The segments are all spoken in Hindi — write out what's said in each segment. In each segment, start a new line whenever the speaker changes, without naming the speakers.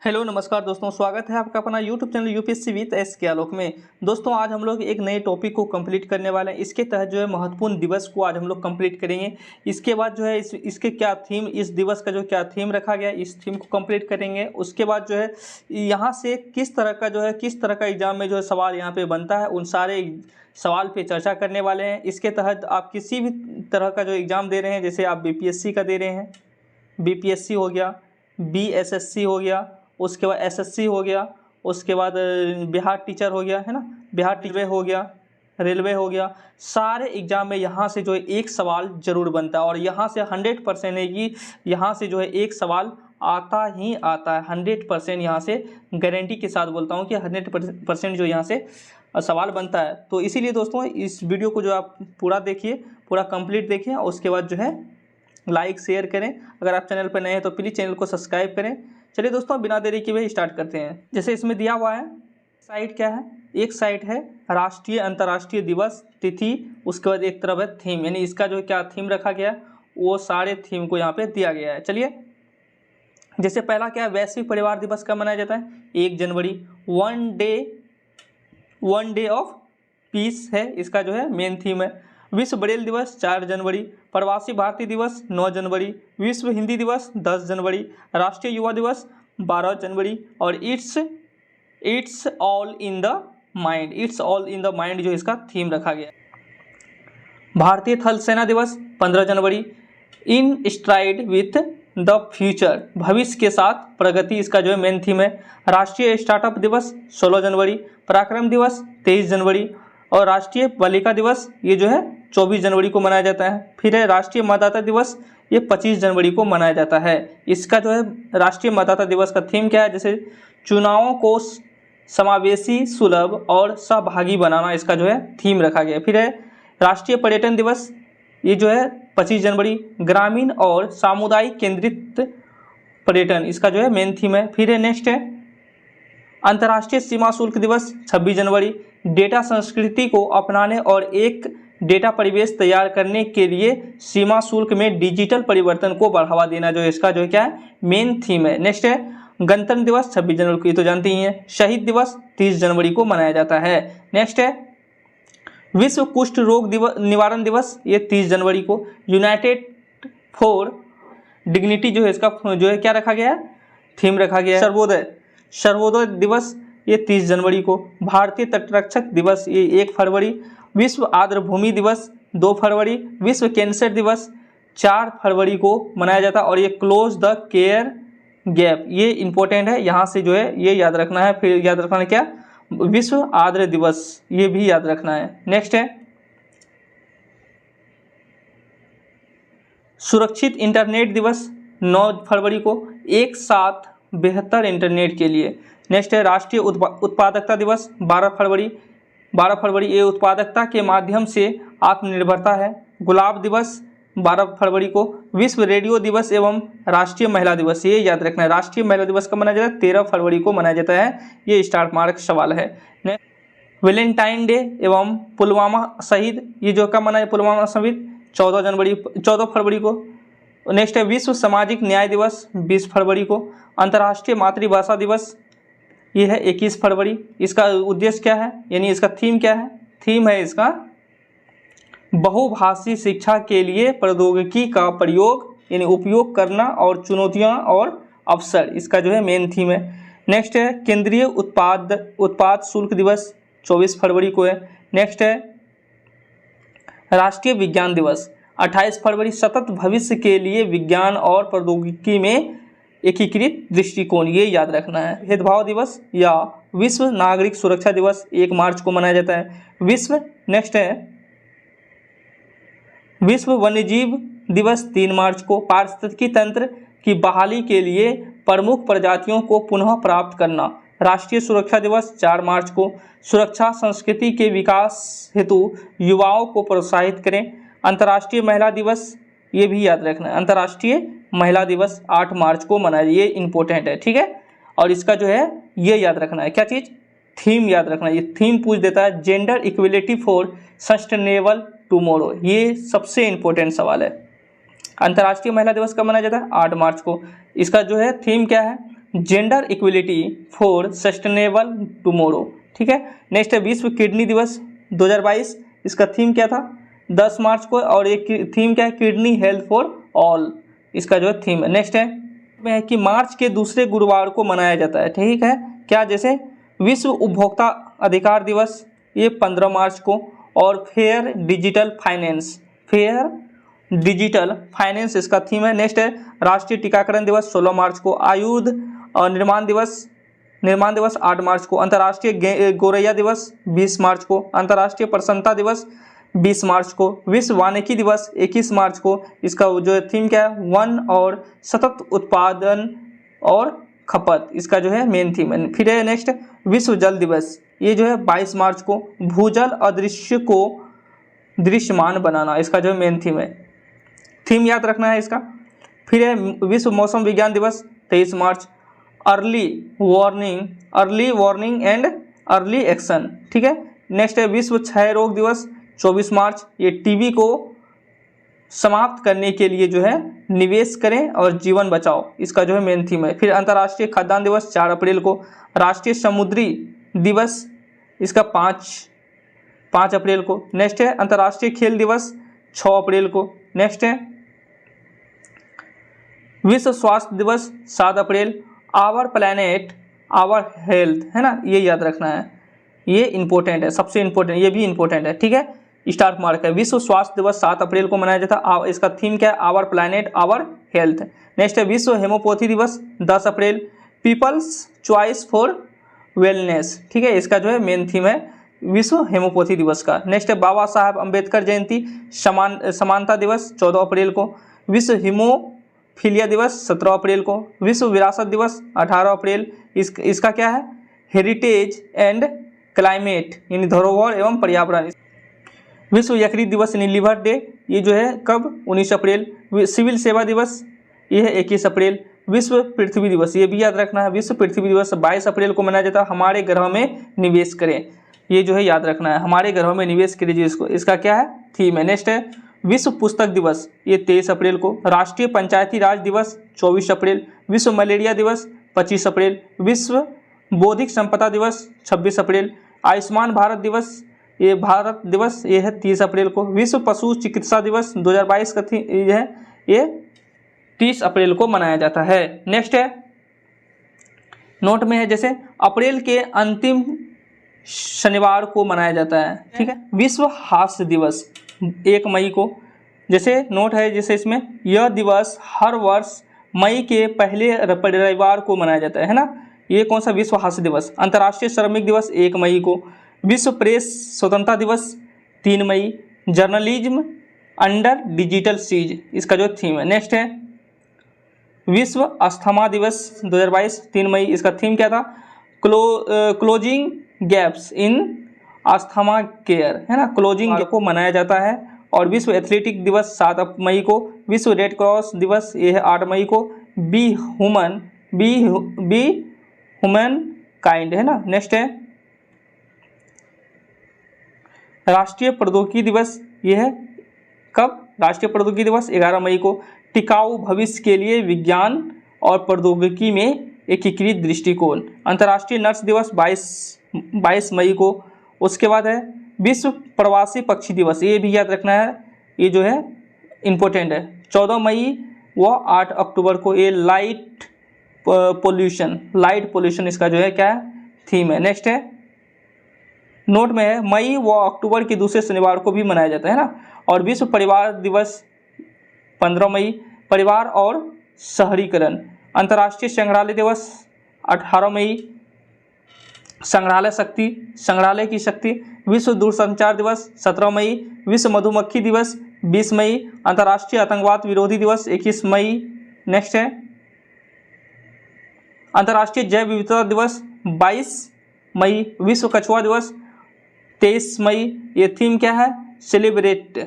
हेलो नमस्कार दोस्तों, स्वागत है आपका अपना YouTube channel UPSC with S के आलोक में। दोस्तों आज हम लोग एक नए टॉपिक को कंप्लीट करने वाले हैं। इसके तहत जो है महत्वपूर्ण दिवस को आज हम लोग कंप्लीट करेंगे। इसके बाद जो है इसके क्या थीम, इस दिवस का जो क्या थीम रखा गया इस थीम को कंप्लीट करेंगे। उसके बाद जो है यहाँ से किस तरह का एग्जाम में जो है सवाल यहाँ पे बनता है, उन सारे सवाल पे चर्चा करने वाले हैं। इसके तहत आप किसी भी तरह का जो एग्ज़ाम दे रहे हैं, जैसे आप बीपीएससी का दे रहे हैं, बीपीएससी हो गया, बीएसएससी हो गया, उसके बाद एसएससी हो गया, उसके बाद बिहार टीचर हो गया, है ना, बिहार टीचर हो गया, रेलवे हो गया, सारे एग्जाम में यहाँ से जो है एक सवाल जरूर बनता है। और यहाँ से 100% है कि यहाँ से जो है एक सवाल आता ही आता है। 100% यहाँ से गारंटी के साथ बोलता हूँ कि 100% जो यहाँ से सवाल बनता है। तो इसीलिए दोस्तों इस वीडियो को जो आप पूरा देखिए, पूरा कंप्लीट देखिए, और उसके बाद जो है लाइक शेयर करें। अगर आप चैनल पर नए हैं तो प्लीज़ चैनल को सब्सक्राइब करें। चलिए दोस्तों बिना देरी के हुए स्टार्ट करते हैं। जैसे इसमें दिया हुआ है, साइट क्या है, एक साइट है राष्ट्रीय अंतर्राष्ट्रीय दिवस तिथि, उसके बाद एक तरफ है थीम, यानी इसका जो क्या थीम रखा गया वो सारे थीम को यहाँ पे दिया गया है। चलिए जैसे पहला क्या है, वैश्विक परिवार दिवस कब मनाया जाता है? 1 जनवरी। वन डे ऑफ पीस है, इसका जो है मेन थीम है। विश्व ब्रेल दिवस 4 जनवरी, प्रवासी भारतीय दिवस 9 जनवरी, विश्व हिंदी दिवस 10 जनवरी, राष्ट्रीय युवा दिवस 12 जनवरी, और it's all in the mind जो इसका थीम रखा गया। भारतीय थल सेना दिवस 15 जनवरी, इन स्ट्राइड विथ द फ्यूचर, भविष्य के साथ प्रगति, इसका जो है मेन थीम है। राष्ट्रीय स्टार्टअप दिवस 16 जनवरी, पराक्रम दिवस 23 जनवरी, और राष्ट्रीय बालिका दिवस ये जो है 24 जनवरी को मनाया जाता है। फिर है राष्ट्रीय मतदाता दिवस, ये 25 जनवरी को मनाया जाता है। इसका जो है राष्ट्रीय मतदाता दिवस का थीम क्या है, जैसे चुनावों को समावेशी, सुलभ और सहभागी बनाना, इसका जो है थीम रखा गया है। फिर है राष्ट्रीय पर्यटन दिवस, ये जो है 25 जनवरी, ग्रामीण और सामुदायिक केंद्रित पर्यटन, इसका जो है मेन थीम है। फिर है नेक्स्ट है अंतर्राष्ट्रीय सीमा शुल्क दिवस 26 जनवरी, डेटा संस्कृति को अपनाने और एक डेटा परिवेश तैयार करने के लिए सीमा शुल्क में डिजिटल परिवर्तन को बढ़ावा देना, जो इसका जो क्या है मेन थीम है। नेक्स्ट है गणतंत्र दिवस 26 जनवरी को, ये तो जानते ही हैं। शहीद दिवस 30 जनवरी को मनाया जाता है। नेक्स्ट है विश्व कुष्ठ रोग निवारण दिवस, ये 30 जनवरी को। यूनाइटेड फॉर डिग्निटी जो है इसका जो है क्या रखा गया है, थीम रखा गया है। सर्वोदय दिवस ये 30 जनवरी को। भारतीय तटरक्षक दिवस ये 1 फरवरी, विश्व आर्द्र भूमि दिवस 2 फरवरी, विश्व कैंसर दिवस 4 फरवरी को मनाया जाता है। और ये क्लोज द केयर गैप, ये इंपॉर्टेंट है, यहाँ से जो है ये याद रखना है। फिर याद रखना है क्या, विश्व आर्द्र दिवस, ये भी याद रखना है। नेक्स्ट है सुरक्षित इंटरनेट दिवस 9 फरवरी को, एक साथ बेहतर इंटरनेट के लिए। नेक्स्ट है राष्ट्रीय उत्पादकता दिवस 12 फरवरी, ये उत्पादकता के माध्यम से आत्मनिर्भरता है। गुलाब दिवस 12 फरवरी को। विश्व रेडियो दिवस एवं राष्ट्रीय महिला दिवस, ये याद रखना है। राष्ट्रीय महिला दिवस कब मनाया जाता है? 13 फरवरी को मनाया जाता है। ये स्टार मार्क सवाल है। वैलेंटाइन डे एवं पुलवामा शहीद, ये जो कब मनाया, पुलवामा शहीद 14 फरवरी को। नेक्स्ट है विश्व सामाजिक न्याय दिवस 20 फरवरी को। अंतर्राष्ट्रीय मातृभाषा दिवस ये है 21 फरवरी। इसका उद्देश्य क्या है, यानी इसका थीम क्या है? थीम है इसका बहुभाषी शिक्षा के लिए प्रौद्योगिकी का प्रयोग, यानी उपयोग करना, और चुनौतियां और अवसर, इसका जो है मेन थीम है। नेक्स्ट है केंद्रीय उत्पाद शुल्क दिवस 24 फरवरी को है। नेक्स्ट है राष्ट्रीय विज्ञान दिवस 28 फरवरी, सतत भविष्य के लिए विज्ञान और प्रौद्योगिकी में एकीकृत दृष्टिकोण, ये याद रखना है। भेदभाव दिवस या विश्व नागरिक सुरक्षा दिवस 1 मार्च को मनाया जाता है। नेक्स्ट है विश्व वन्यजीव दिवस 3 मार्च को। पारिस्थितिकी तंत्र की बहाली के लिए प्रमुख प्रजातियों को पुनः प्राप्त करना, राष्ट्रीय सुरक्षा दिवस 4 मार्च को। सुरक्षा संस्कृति के विकास हेतु युवाओं को प्रोत्साहित करें। अंतर्राष्ट्रीय महिला दिवस, ये भी याद रखना है, अंतर्राष्ट्रीय महिला दिवस 8 मार्च को मनाया, ये इंपॉर्टेंट है, ठीक है। और इसका जो है ये याद रखना है, क्या चीज़, थीम याद रखना है। ये थीम पूछ देता है gender equality for sustainable tomorrow, ये सबसे इंपॉर्टेंट सवाल है। अंतर्राष्ट्रीय महिला दिवस कब मनाया जाता है? 8 मार्च को। इसका जो है थीम क्या है? Gender equality for sustainable tomorrow. ठीक है। नेक्स्ट है विश्व किडनी दिवस 2022, इसका थीम क्या था 10 मार्च को, और एक थीम क्या है किडनी हेल्थ फॉर ऑल, इसका जो है थीम है। नेक्स्ट है कि मार्च के दूसरे गुरुवार को मनाया जाता है। ठीक है, क्या जैसे विश्व उपभोक्ता अधिकार दिवस ये 15 मार्च को, और फेयर डिजिटल फाइनेंस इसका थीम है। नेक्स्ट है राष्ट्रीय टीकाकरण दिवस 16 मार्च को, आयुध और निर्माण दिवस 8 मार्च को, अंतर्राष्ट्रीय गोरैया दिवस 20 मार्च को, अंतर्राष्ट्रीय प्रसन्नता दिवस 20 मार्च को, विश्व वानिकी दिवस 21 मार्च को, इसका जो थीम क्या है वन और सतत उत्पादन और खपत, इसका जो है मेन थीम है। फिर है नेक्स्ट विश्व जल दिवस, ये जो है 22 मार्च को, भूजल अदृश्य को दृश्यमान बनाना, इसका जो है मेन थीम है, थीम याद रखना है इसका। फिर है विश्व मौसम विज्ञान दिवस 23 मार्च, early warning and early action. ठीक है। नेक्स्ट है विश्व क्षय रोग दिवस 24 मार्च, ये टीबी को समाप्त करने के लिए जो है निवेश करें और जीवन बचाओ, इसका जो है मेन थीम है। फिर अंतर्राष्ट्रीय खाद्यान्न दिवस 4 अप्रैल को, राष्ट्रीय समुद्री दिवस इसका 5 अप्रैल को। नेक्स्ट है अंतर्राष्ट्रीय खेल दिवस 6 अप्रैल को। नेक्स्ट है विश्व स्वास्थ्य दिवस 7 अप्रैल, आवर प्लैनेट आवर हेल्थ, है ना, ये याद रखना है, ये इंपॉर्टेंट है, सबसे इंपॉर्टेंट, ये भी इंपॉर्टेंट है। ठीक है, स्टार मार्क है। विश्व स्वास्थ्य दिवस 7 अप्रैल को मनाया जाता है, इसका थीम क्या है our planet our health. Next है विश्व हेमोपैथी दिवस 10 April, people's choice for wellness. ठीक है, इसका जो है मेन थीम है विश्व हेमोपैथी दिवस का। नेक्स्ट है बाबा साहब अम्बेडकर जयंती समानता दिवस 14 अप्रैल को, विश्व हीमोफीलिया दिवस 17 अप्रैल को, विश्व विरासत दिवस 18 अप्रैल, इसका क्या है हेरिटेज एंड क्लाइमेट यानी धरोहर एवं पर्यावरण। विश्व यकृत दिवस यानी लिवर डे, ये जो है कब 19 अप्रैल। सिविल सेवा दिवस ये है 21 अप्रैल। विश्व पृथ्वी दिवस ये भी याद रखना है, विश्व पृथ्वी दिवस 22 अप्रैल को मनाया जाता है। हमारे ग्रह में निवेश करें, ये जो है याद रखना है, हमारे ग्रहों में निवेश करिए इसको, इसका क्या है थीम है। नेक्स्ट है विश्व पुस्तक दिवस ये 23 अप्रैल को, राष्ट्रीय पंचायती राज दिवस 24 अप्रैल, विश्व मलेरिया दिवस 25 अप्रैल, विश्व बौद्धिक संपदा दिवस 26 अप्रैल, आयुष्मान भारत दिवस ये है 30 अप्रैल को, विश्व पशु चिकित्सा दिवस 2022 का ये 30 अप्रैल को मनाया जाता है। नेक्स्ट है नोट में है जैसे अप्रैल के अंतिम शनिवार को मनाया जाता है। ठीक है, विश्व हास्य दिवस 1 मई को, जैसे नोट है जैसे इसमें यह दिवस हर वर्ष मई के पहले रविवार को मनाया जाता है ना। ये कौन सा विश्व हास्य दिवस। अंतर्राष्ट्रीय श्रमिक दिवस 1 मई को, विश्व प्रेस स्वतंत्रता दिवस 3 मई, जर्नलिज्म अंडर डिजिटल सीज, इसका जो थीम है। नेक्स्ट है विश्व अस्थमा दिवस 2022 3 मई, इसका थीम क्या था closing gaps in asthma care, है ना, क्लोजिंग को मनाया जाता है। और विश्व एथलेटिक दिवस 7 मई को, विश्व रेड क्रॉस दिवस ये है 8 मई को, बी ह्यूमन काइंड, है ना। नेक्स्ट है राष्ट्रीय प्रौद्योगिकी दिवस, ये है कब राष्ट्रीय प्रौद्योगिकी दिवस 11 मई को, टिकाऊ भविष्य के लिए विज्ञान और प्रौद्योगिकी में एकीकृत दृष्टिकोण। अंतर्राष्ट्रीय नर्स दिवस 22 मई को। उसके बाद है विश्व प्रवासी पक्षी दिवस, ये भी याद रखना है, ये जो है इम्पोर्टेंट है 14 मई व 8 अक्टूबर को। ये लाइट पोल्यूशन इसका जो है क्या है थीम है। नेक्स्ट है नोट में है मई व अक्टूबर के दूसरे शनिवार को भी मनाया जाता है ना। और विश्व परिवार दिवस 15 मई, परिवार और शहरीकरण। अंतर्राष्ट्रीय संग्रहालय दिवस 18 मई, संग्रहालय की शक्ति। विश्व दूरसंचार दिवस 17 मई, विश्व मधुमक्खी दिवस 20 मई, अंतर्राष्ट्रीय आतंकवाद विरोधी दिवस 21 मई। नेक्स्ट है अंतर्राष्ट्रीय जैव विविधता दिवस 22 मई, विश्व कछुआ दिवस 23 मई। ये थीम क्या है सेलिब्रेट,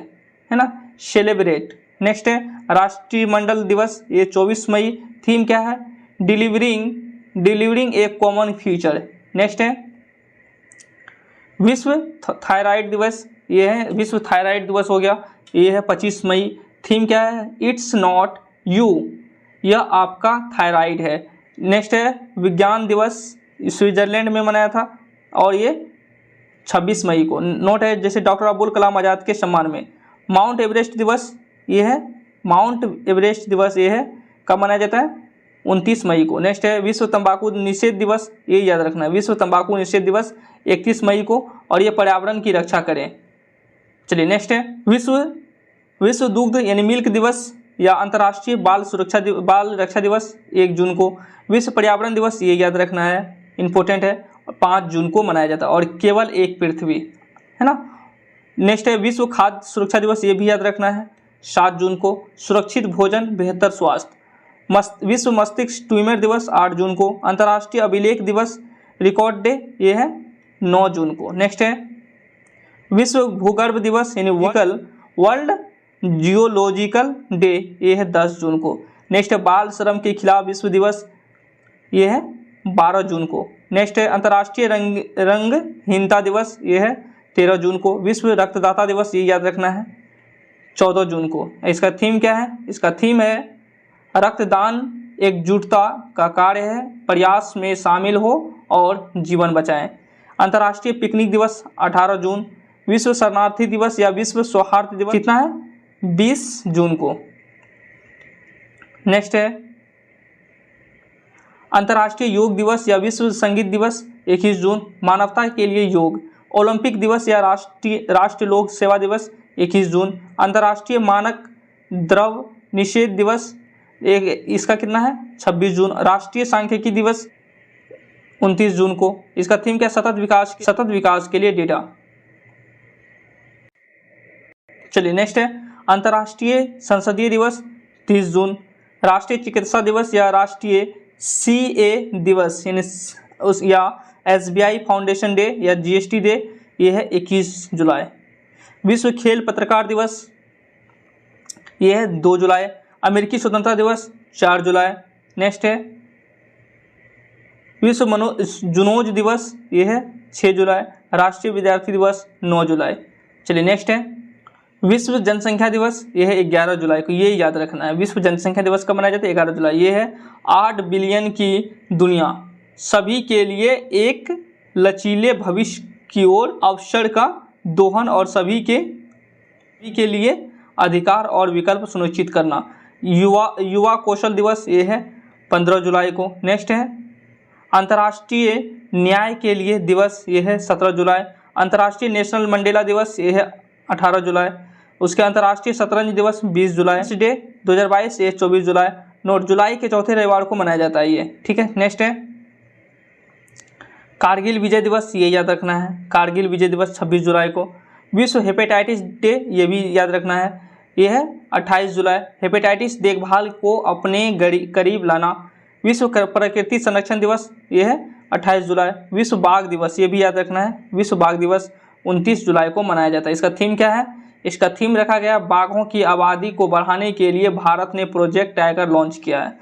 है ना, सेलिब्रेट। नेक्स्ट है राष्ट्रीय मंडल दिवस ये 24 मई, थीम क्या है डिलीवरिंग ए कॉमन फ्यूचर। नेक्स्ट है विश्व थायराइड दिवस, ये है विश्व थायराइड दिवस हो गया, ये है 25 मई, थीम क्या है इट्स नॉट यू, यह आपका थायराइड है। नेक्स्ट है विज्ञान दिवस, स्विट्जरलैंड में मनाया था और ये 26 मई को। नोट है जैसे डॉक्टर अब्दुल कलाम आज़ाद के सम्मान में। माउंट एवरेस्ट दिवस ये है, माउंट एवरेस्ट दिवस ये है, कब मनाया जाता है? 29 मई को। नेक्स्ट है विश्व तंबाकू निषेध दिवस, ये याद रखना है, विश्व तंबाकू निषेध दिवस 31 मई को, और ये पर्यावरण की रक्षा करें। चलिए नेक्स्ट है विश्व दुग्ध यानी मिल्क दिवस या अंतर्राष्ट्रीय बाल रक्षा दिवस 1 जून को। विश्व पर्यावरण दिवस ये याद रखना है, इंपॉर्टेंट है, 5 जून को मनाया जाता है, और केवल एक पृथ्वी, है ना। नेक्स्ट है विश्व खाद्य सुरक्षा दिवस, ये भी याद रखना है, 7 जून को। सुरक्षित भोजन बेहतर स्वास्थ्य। विश्व मस्तिष्क ट्यूमर दिवस 8 जून को। अंतर्राष्ट्रीय अभिलेख दिवस रिकॉर्ड डे ये है 9 जून को। नेक्स्ट है विश्व भूगर्भ दिवस यानी वर्ल्ड जियोलॉजिकल डे ये है 10 जून को। नेक्स्ट है बाल श्रम के खिलाफ विश्व दिवस, ये है 12 जून को। नेक्स्ट है अंतर्राष्ट्रीय रंगहीनता दिवस, ये है 13 जून को। विश्व रक्तदाता दिवस, ये याद रखना है, 14 जून को। इसका थीम क्या है? इसका थीम है रक्तदान एकजुटता का कार्य है, प्रयास में शामिल हो और जीवन बचाएं। अंतर्राष्ट्रीय पिकनिक दिवस 18 जून। विश्व शरणार्थी दिवस या विश्व सौहार्द दिवस कितना है? 20 जून को। नेक्स्ट है अंतर्राष्ट्रीय योग दिवस या विश्व संगीत दिवस 21 जून। मानवता के लिए योग। ओलंपिक दिवस या राष्ट्रीय लोक सेवा दिवस 21 जून। अंतर्राष्ट्रीय मानक द्रव्य निषेध दिवस इसका कितना है? 26 जून। राष्ट्रीय सांख्यिकी दिवस 29 जून को। इसका थीम क्या? सतत विकास के लिए डेटा। चलिए नेक्स्ट है अंतर्राष्ट्रीय संसदीय दिवस 30 जून। राष्ट्रीय चिकित्सा दिवस या राष्ट्रीय CA दिवस यानी या SBI फाउंडेशन डे या GST डे, ये है 21 जुलाई। विश्व खेल पत्रकार दिवस ये है 2 जुलाई। अमेरिकी स्वतंत्रता दिवस 4 जुलाई। नेक्स्ट है विश्व जुनोज दिवस, ये है 6 जुलाई। राष्ट्रीय विद्यार्थी दिवस 9 जुलाई। चलिए नेक्स्ट है विश्व जनसंख्या दिवस, ये है 11 जुलाई को, ये याद रखना है। विश्व जनसंख्या दिवस कब मनाया जाता है? 11 जुलाई। ये है 8 बिलियन की दुनिया, सभी के लिए एक लचीले भविष्य की ओर अवसर का दोहन और सभी के लिए अधिकार और विकल्प सुनिश्चित करना। युवा कौशल दिवस, ये है 15 जुलाई को। नेक्स्ट है अंतर्राष्ट्रीय न्याय के लिए दिवस, ये है 17 जुलाई। अंतर्राष्ट्रीय नेशनल मंडेला दिवस, ये है 18 जुलाई। उसके अंतर्राष्ट्रीय शतरंज दिवस 20 जुलाई। डे 2022 ये 24 जुलाई। नोट जुलाई के चौथे रविवार को मनाया जाता है ये, ठीक है। नेक्स्ट है कारगिल विजय दिवस, ये याद रखना है, कारगिल विजय दिवस 26 जुलाई को। विश्व हेपेटाइटिस डे, ये भी याद रखना है, ये है 28 जुलाई। हेपेटाइटिस देखभाल को अपने करीब लाना। विश्व प्रकृति संरक्षण दिवस, ये है 28 जुलाई। विश्व बाघ दिवस, ये भी याद रखना है, विश्व बाघ दिवस 29 जुलाई को मनाया जाता है। इसका थीम क्या है? इसका थीम रखा गया बाघों की आबादी को बढ़ाने के लिए भारत ने प्रोजेक्ट टाइगर लॉन्च किया है।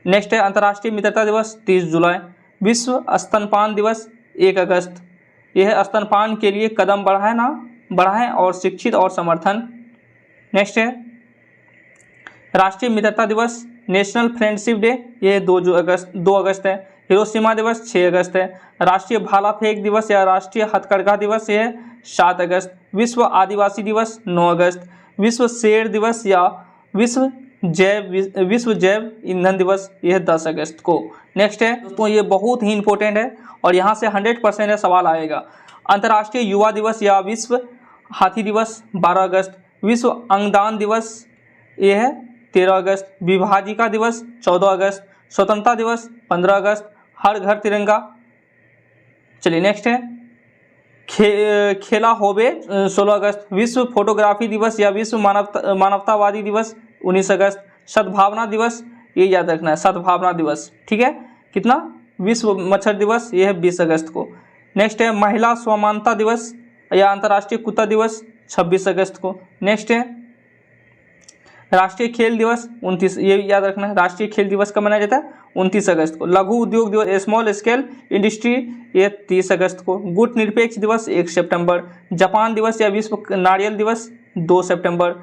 नेक्स्ट है अंतर्राष्ट्रीय मित्रता दिवस 30 जुलाई। विश्व स्तनपान दिवस 1 अगस्त। यह है स्तनपान के लिए कदम बढ़ाएं और शिक्षित और समर्थन। नेक्स्ट है राष्ट्रीय मित्रता दिवस नेशनल फ्रेंडशिप डे, यह 2 अगस्त है। हिरोशिमा दिवस 6 अगस्त है। राष्ट्रीय भाला फेंक दिवस या राष्ट्रीय हथकरघा दिवस, यह 7 अगस्त। विश्व आदिवासी दिवस 9 अगस्त। विश्व शेर दिवस या विश्व जैव ईंधन दिवस, यह 10 अगस्त को। नेक्स्ट है दोस्तों, ये बहुत ही इंपॉर्टेंट है और यहाँ से 100% सवाल आएगा। अंतर्राष्ट्रीय युवा दिवस या विश्व हाथी दिवस 12 अगस्त। विश्व अंगदान दिवस, यह है 13 अगस्त। विभाजिका दिवस 14 अगस्त। स्वतंत्रता दिवस 15 अगस्त। हर घर तिरंगा। चलिए नेक्स्ट है खेला होबे 16 अगस्त। विश्व फोटोग्राफी दिवस या विश्व मानवतावादी दिवस 19 अगस्त। सद्भावना दिवस, ये याद रखना है, सद्भावना दिवस, ठीक है। कितना? विश्व मच्छर दिवस, ये है 20 अगस्त को। नेक्स्ट है महिला समानता दिवस या अंतर्राष्ट्रीय कुत्ता दिवस 26 अगस्त को। नेक्स्ट है राष्ट्रीय खेल दिवस 29, ये याद रखना है, राष्ट्रीय खेल दिवस कब मनाया जाता है? 29 अगस्त को। लघु उद्योग दिवस स्मॉल स्केल इंडस्ट्री, ये 30 अगस्त को। गुट निरपेक्ष दिवस 1 सितंबर। जापान दिवस या विश्व नारियल दिवस 2 सितंबर।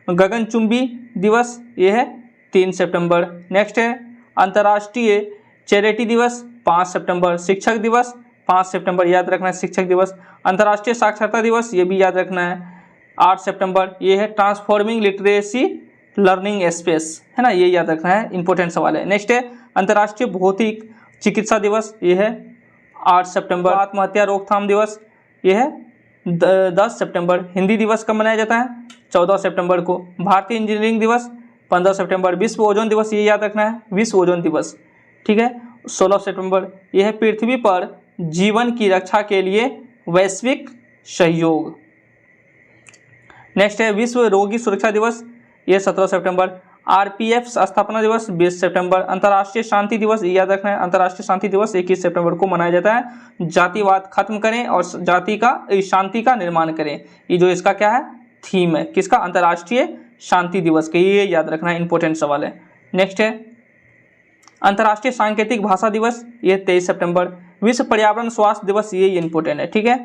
गगनचुंबी दिवस, ये है 3 सितंबर। नेक्स्ट है अंतर्राष्ट्रीय चैरिटी दिवस 5 सितंबर, शिक्षक दिवस 5 सितंबर याद रखना है शिक्षक दिवस। अंतर्राष्ट्रीय साक्षरता दिवस ये भी याद रखना है 8 सितंबर। ये है ट्रांसफॉर्मिंग लिटरेसी लर्निंग स्पेस, है ना, ये याद रखना है, इंपॉर्टेंट सवाल है। नेक्स्ट है अंतर्राष्ट्रीय भौतिक चिकित्सा दिवस, ये है 8 सितंबर। आत्महत्या रोकथाम दिवस ये है 10 सितंबर। हिंदी दिवस कब मनाया जाता है? 14 सितंबर को। भारतीय इंजीनियरिंग दिवस 15 सितंबर। विश्व ओजोन दिवस ये याद रखना है, विश्व ओजोन दिवस, ठीक है, 16 सितंबर। यह है पृथ्वी पर जीवन की रक्षा के लिए वैश्विक सहयोग। नेक्स्ट है विश्व रोगी सुरक्षा दिवस, ये 17 सितंबर। आरपीएफ स्थापना दिवस 20 सितंबर। अंतर्राष्ट्रीय शांति दिवस ये याद रखना है, अंतर्राष्ट्रीय शांति दिवस 21 सितंबर को मनाया जाता है। जातिवाद खत्म करें और शांति का निर्माण करें, ये जो इसका क्या है, थीम है, किसका? अंतर्राष्ट्रीय शांति दिवस के, ये याद रखना है, इंपॉर्टेंट सवाल है। नेक्स्ट है अंतर्राष्ट्रीय सांकेतिक भाषा दिवस, ये 23 सितंबर। विश्व पर्यावरण स्वास्थ्य दिवस, ये इंपॉर्टेंट है, ठीक है।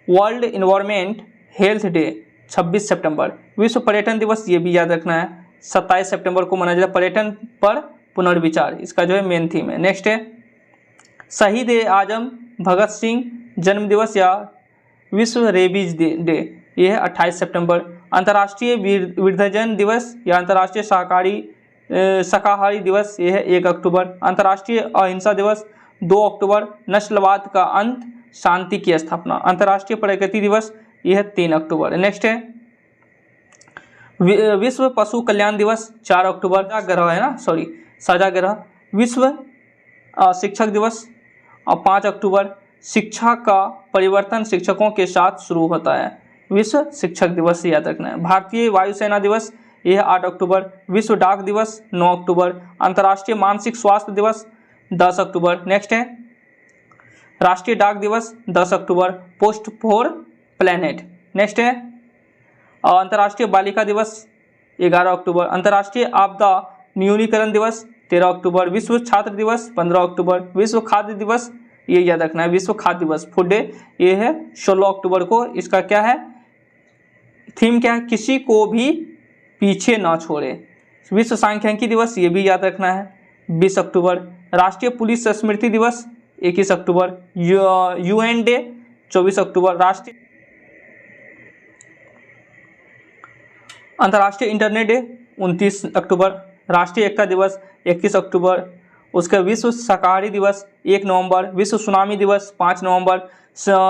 वर्ल्ड इन्वायरमेंट हेल्थ डे 26 सितंबर। विश्व पर्यटन दिवस ये भी याद रखना है, 27 सितंबर को मनाया जाता है। पर्यटन पर पुनर्विचार इसका जो है मेन थीम है। नेक्स्ट है शहीद आजम भगत सिंह जन्म दिवस या विश्व रेबीज डे, ये है 28 सितंबर। अंतर्राष्ट्रीय वृद्धजन दिवस या अंतर्राष्ट्रीय शाकाहारी दिवस, ये है 1 अक्टूबर। अंतर्राष्ट्रीय अहिंसा दिवस 2 अक्टूबर। नस्लवाद का अंत, शांति की स्थापना। अंतर्राष्ट्रीय प्रकृति दिवस, यह है 3 अक्टूबर। नेक्स्ट है विश्व पशु कल्याण दिवस 4 अक्टूबर। ग्रह है ना, सॉरी, साझाग्रह। विश्व शिक्षक दिवस 5 अक्टूबर। शिक्षा का परिवर्तन शिक्षकों के साथ शुरू होता है, विश्व शिक्षक दिवस याद रखना है। भारतीय वायुसेना दिवस, यह है 8 अक्टूबर। विश्व डाक दिवस 9 अक्टूबर। अंतर्राष्ट्रीय मानसिक स्वास्थ्य दिवस 10 अक्टूबर। नेक्स्ट है राष्ट्रीय डाक दिवस 10 अक्टूबर। Post for planet. नेक्स्ट है अंतर्राष्ट्रीय बालिका दिवस 11 अक्टूबर। अंतर्राष्ट्रीय आपदा न्यूनीकरण दिवस 13 अक्टूबर। विश्व छात्र दिवस 15 अक्टूबर। विश्व खाद्य दिवस, ये याद रखना है, विश्व खाद्य दिवस फूड डे, ये है 16 अक्टूबर को। इसका क्या है, थीम क्या है, किसी को भी पीछे ना छोड़े। विश्व सांख्यिकी दिवस, ये भी याद रखना है, 20 अक्टूबर। राष्ट्रीय पुलिस स्मृति दिवस 21 अक्टूबर। यूएन डे 24 अक्टूबर। राष्ट्रीय अंतर्राष्ट्रीय इंटरनेट डे 29 अक्टूबर। राष्ट्रीय एकता दिवस 31 अक्टूबर। उसका विश्व शाकाहारी दिवस 1 नवंबर। विश्व सुनामी दिवस 5 नवंबर।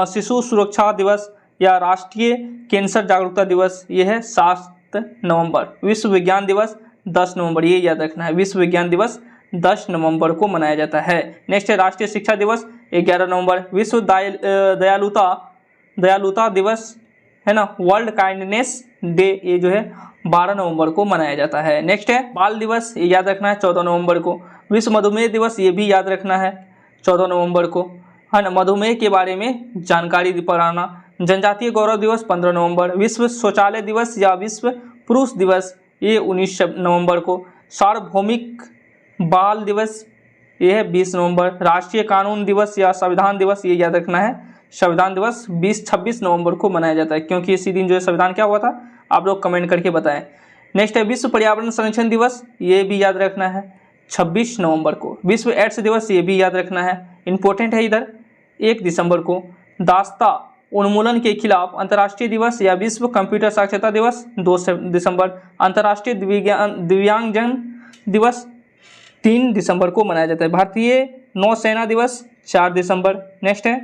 शिशु सुरक्षा दिवस या राष्ट्रीय कैंसर जागरूकता दिवस, ये है 7 नवंबर। विश्व विज्ञान दिवस 10 नवंबर, ये याद रखना है, विश्व विज्ञान दिवस 10 नवंबर को मनाया जाता है। नेक्स्ट है राष्ट्रीय शिक्षा दिवस 11 नवंबर। विश्व दयालुता दिवस, है ना, वर्ल्ड काइंडनेस डे, ये जो है 12 नवंबर को मनाया जाता है। नेक्स्ट है बाल दिवस, ये याद रखना है, 14 नवंबर को। विश्व मधुमेह दिवस, ये भी याद रखना है, 14 नवंबर को, है ना, मधुमेह के बारे में जानकारी पढ़ाना। जनजातीय गौरव दिवस 15 नवंबर। विश्व शौचालय दिवस या विश्व पुरुष दिवस, ये 19 नवंबर को। सार्वभौमिक बाल दिवस, ये है 20 नवंबर। राष्ट्रीय कानून दिवस या संविधान दिवस, ये याद रखना है, संविधान दिवस 26 नवंबर को मनाया जाता है, क्योंकि इसी दिन जो है संविधान क्या हुआ था, आप लोग कमेंट करके बताएं। नेक्स्ट है विश्व पर्यावरण संरक्षण दिवस, ये भी याद रखना है, 26 नवंबर को। विश्व एड्स दिवस, ये भी याद रखना है, इंपॉर्टेंट है इधर, 1 दिसंबर को। दास्ता उन्मूलन के खिलाफ अंतर्राष्ट्रीय दिवस या विश्व कंप्यूटर साक्षरता दिवस 2 दिसंबर। अंतर्राष्ट्रीय दिव्यांगजन दिवस 3 दिसंबर को मनाया जाता है। भारतीय नौसेना दिवस 4 दिसंबर। नेक्स्ट है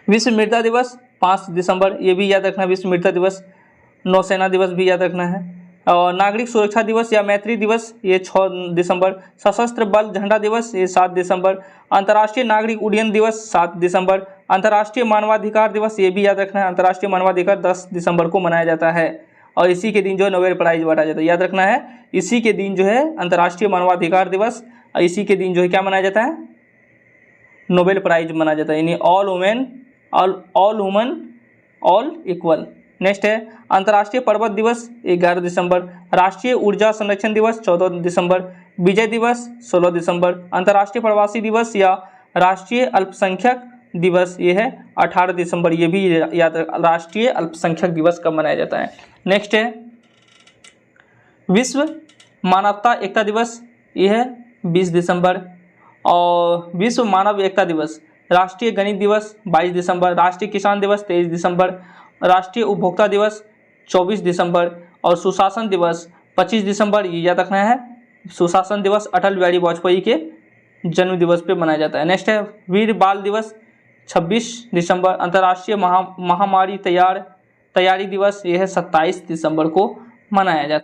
विश्व मृदा दिवस 5 दिसंबर, ये भी याद रखना है, विश्व मृदा दिवस। नौसेना दिवस भी याद रखना है। और नागरिक सुरक्षा दिवस या मैत्री दिवस, ये 6 दिसंबर। सशस्त्र बल झंडा दिवस, ये 7 दिसंबर। अंतर्राष्ट्रीय नागरिक उड्डयन दिवस 7 दिसंबर। अंतर्राष्ट्रीय मानवाधिकार दिवस, ये भी याद रखना है, अंतर्राष्ट्रीय मानवाधिकार 10 दिसंबर को मनाया जाता है। और इसी के दिन जो है नोबेल प्राइज बांटा जाता है, याद रखना है, इसी के दिन जो है अंतर्राष्ट्रीय मानवाधिकार दिवस, और इसी के दिन जो है क्या मनाया जाता है, नोबेल प्राइज मनाया जाता है, यानी all women all equal. Next है अंतर्राष्ट्रीय पर्वत दिवस 11 दिसंबर। राष्ट्रीय ऊर्जा संरक्षण दिवस 14 दिसंबर। विजय दिवस 16 दिसंबर। अंतर्राष्ट्रीय प्रवासी दिवस या राष्ट्रीय अल्पसंख्यक दिवस, ये है 18 दिसंबर, ये भी याद, राष्ट्रीय अल्पसंख्यक दिवस कब मनाया जाता है। नेक्स्ट है विश्व मानवता एकता दिवस ये है 20 दिसंबर। और विश्व मानव एकता दिवस, राष्ट्रीय गणित दिवस 22 दिसंबर, राष्ट्रीय किसान दिवस 23 दिसंबर, राष्ट्रीय उपभोक्ता दिवस 24 दिसंबर और सुशासन दिवस 25 दिसंबर। ये याद रखना है, सुशासन दिवस अटल बिहारी वाजपेयी के जन्म दिवस पे मनाया जाता है। नेक्स्ट है वीर बाल दिवस 26 दिसंबर, अंतर्राष्ट्रीय महामारी तैयारी दिवस, यह है 27 दिसंबर को मनाया जाता है।